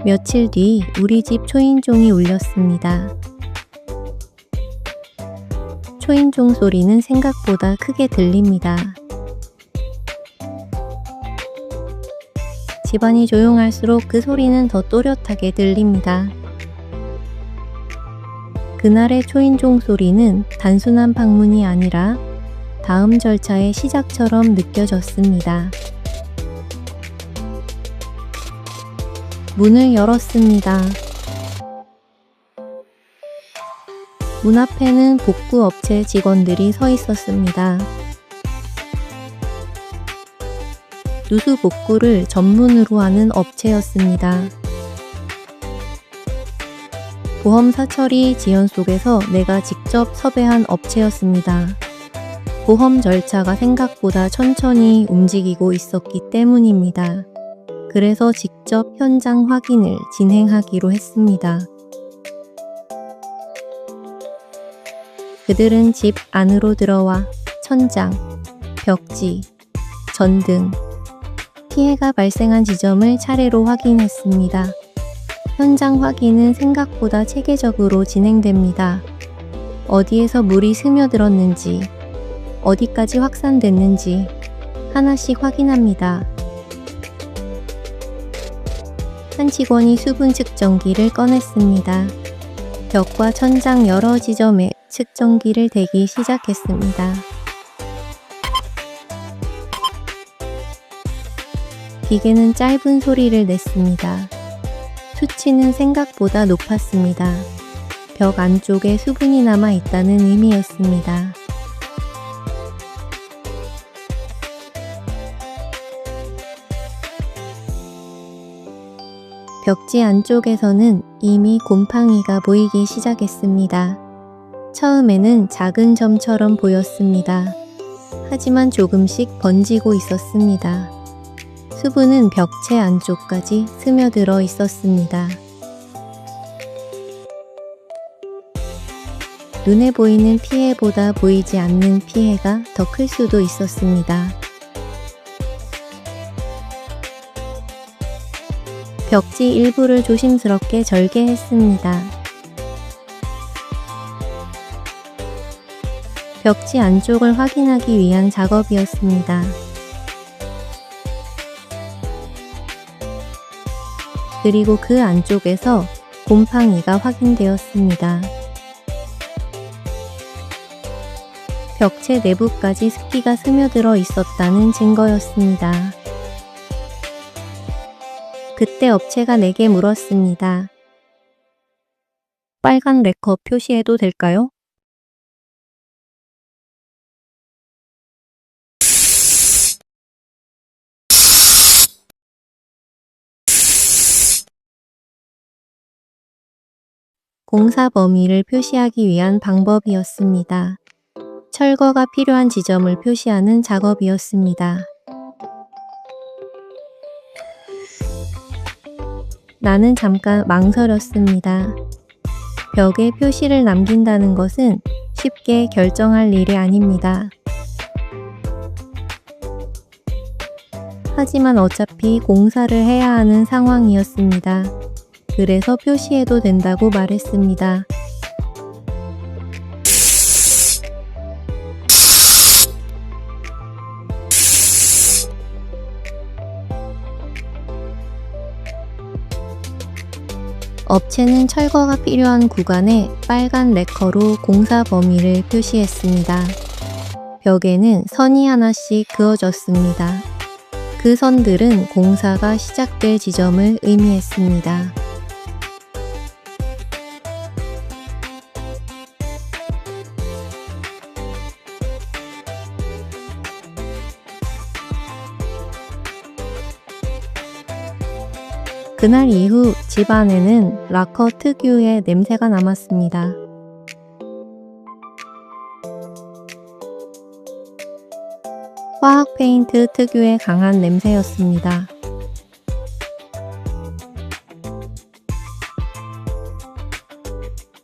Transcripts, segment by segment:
며칠 뒤 우리 집 초인종이 울렸습니다. 초인종 소리는 생각보다 크게 들립니다. 집안이 조용할수록 그 소리는 더 또렷하게 들립니다. 그날의 초인종 소리는 단순한 방문이 아니라 다음 절차의 시작처럼 느껴졌습니다. 문을 열었습니다. 문 앞에는 복구업체 직원들이 서 있었습니다. 누수 복구를 전문으로 하는 업체였습니다. 보험사 처리 지연 속에서 내가 직접 섭외한 업체였습니다. 보험 절차가 생각보다 천천히 움직이고 있었기 때문입니다. 그래서 직접 현장 확인을 진행하기로 했습니다. 그들은 집 안으로 들어와 천장, 벽지, 전등, 피해가 발생한 지점을 차례로 확인했습니다. 현장 확인은 생각보다 체계적으로 진행됩니다. 어디에서 물이 스며들었는지, 어디까지 확산됐는지 하나씩 확인합니다. 한 직원이 수분 측정기를 꺼냈습니다. 벽과 천장 여러 지점에 측정기를 대기 시작했습니다. 기계는 짧은 소리를 냈습니다. 수치는 생각보다 높았습니다. 벽 안쪽에 수분이 남아 있다는 의미였습니다. 벽지 안쪽에서는 이미 곰팡이가 보이기 시작했습니다. 처음에는 작은 점처럼 보였습니다. 하지만 조금씩 번지고 있었습니다. 수분은 벽체 안쪽까지 스며들어 있었습니다. 눈에 보이는 피해보다 보이지 않는 피해가 더 클 수도 있었습니다. 벽지 일부를 조심스럽게 절개했습니다. 벽지 안쪽을 확인하기 위한 작업이었습니다. 그리고 그 안쪽에서 곰팡이가 확인되었습니다. 벽체 내부까지 습기가 스며들어 있었다는 증거였습니다. 그때 업체가 내게 물었습니다. 빨간 레커 표시해도 될까요? 공사 범위를 표시하기 위한 방법이었습니다. 철거가 필요한 지점을 표시하는 작업이었습니다. 나는 잠깐 망설였습니다. 벽에 표시를 남긴다는 것은 쉽게 결정할 일이 아닙니다. 하지만 어차피 공사를 해야 하는 상황이었습니다. 그래서 표시해도 된다고 말했습니다. 업체는 철거가 필요한 구간에 빨간 레커로 공사 범위를 표시했습니다. 벽에는 선이 하나씩 그어졌습니다. 그 선들은 공사가 시작될 지점을 의미했습니다. 그날 이후 집 안에는 락커 특유의 냄새가 남았습니다. 화학 페인트 특유의 강한 냄새였습니다.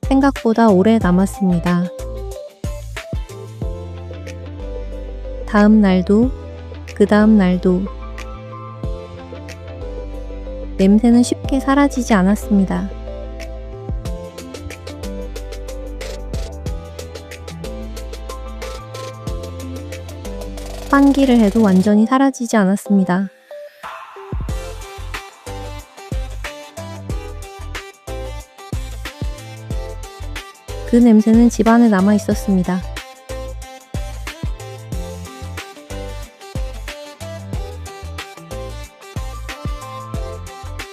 생각보다 오래 남았습니다. 다음 날도, 그 다음 날도 냄새는 쉽게 사라지지 않았습니다. 환기를 해도 완전히 사라지지 않았습니다. 그 냄새는 집안에 남아 있었습니다.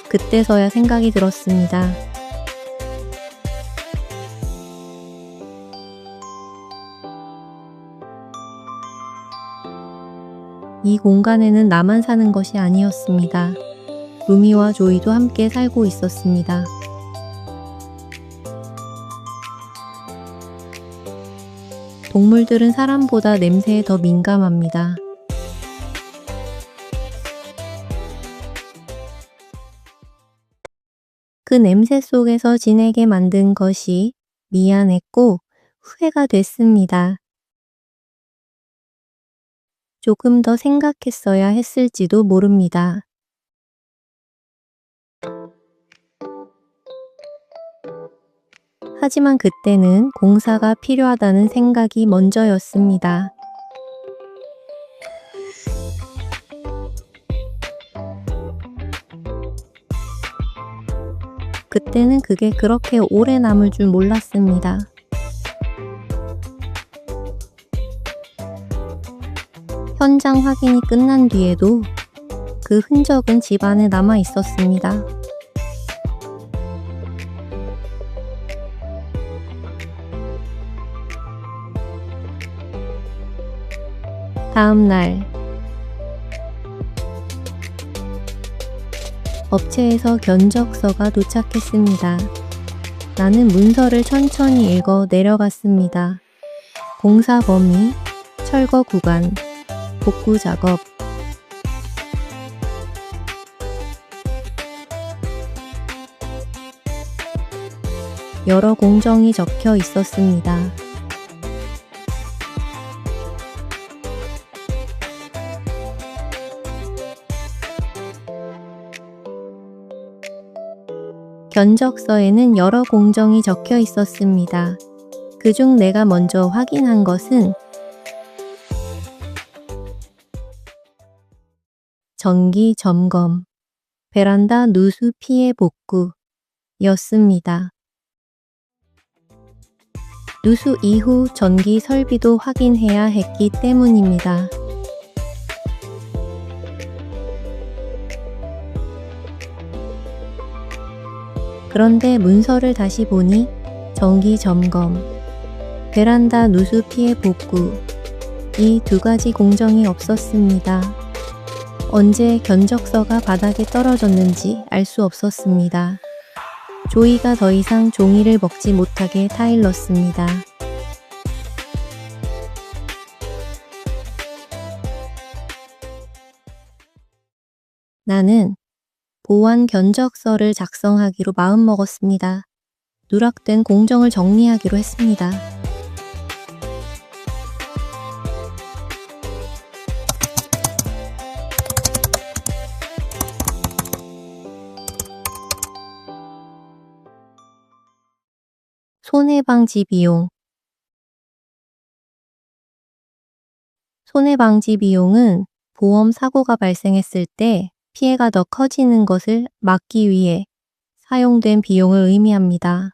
그때서야 생각이 들었습니다. 이 공간에는 나만 사는 것이 아니었습니다. 루미와 조이도 함께 살고 있었습니다. 동물들은 사람보다 냄새에 더 민감합니다. 그 냄새 속에서 지내게 만든 것이 미안했고 후회가 됐습니다. 조금 더 생각했어야 했을지도 모릅니다. 하지만 그때는 공사가 필요하다는 생각이 먼저였습니다. 그때는 그게 그렇게 오래 남을 줄 몰랐습니다. 현장 확인이 끝난 뒤에도 그 흔적은 집안에 남아 있었습니다. 다음 날 업체에서 견적서가 도착했습니다. 나는 문서를 천천히 읽어 내려갔습니다. 공사 범위, 철거 구간, 복구 작업. 여러 공정이 적혀 있었습니다. 견적서에는 여러 공정이 적혀 있었습니다. 그중 내가 먼저 확인한 것은 정기 점검, 베란다 누수 피해 복구였습니다. 누수 이후 전기 설비도 확인해야 했기 때문입니다. 그런데 문서를 다시 보니 정기 점검, 베란다 누수 피해 복구, 이 두 가지 공정이 없었습니다. 언제 견적서가 바닥에 떨어졌는지 알 수 없었습니다. 조이가 더 이상 종이를 먹지 못하게 타일렀습니다. 나는 보완 견적서를 작성하기로 마음먹었습니다. 누락된 공정을 정리하기로 했습니다. 손해방지 비용. 손해방지 비용은 보험 사고가 발생했을 때 피해가 더 커지는 것을 막기 위해 사용된 비용을 의미합니다.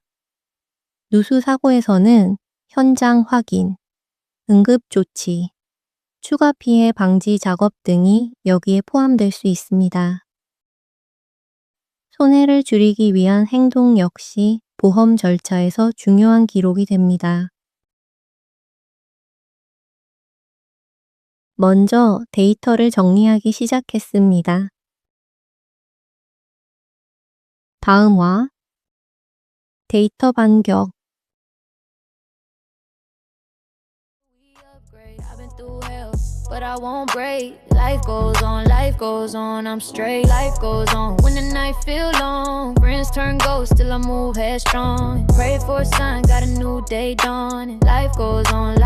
누수 사고에서는 현장 확인, 응급조치, 추가 피해 방지 작업 등이 여기에 포함될 수 있습니다. 손해를 줄이기 위한 행동 역시 보험 절차에서 중요한 기록이 됩니다. 먼저 데이터를 정리하기 시작했습니다. 다음화, 데이터 반격. But I won't break. Life goes on, I'm straight. Life goes on. When the night feel long, friends turn ghosts, still I move headstrong. Pray for a sign, got a new day dawning. Life goes on,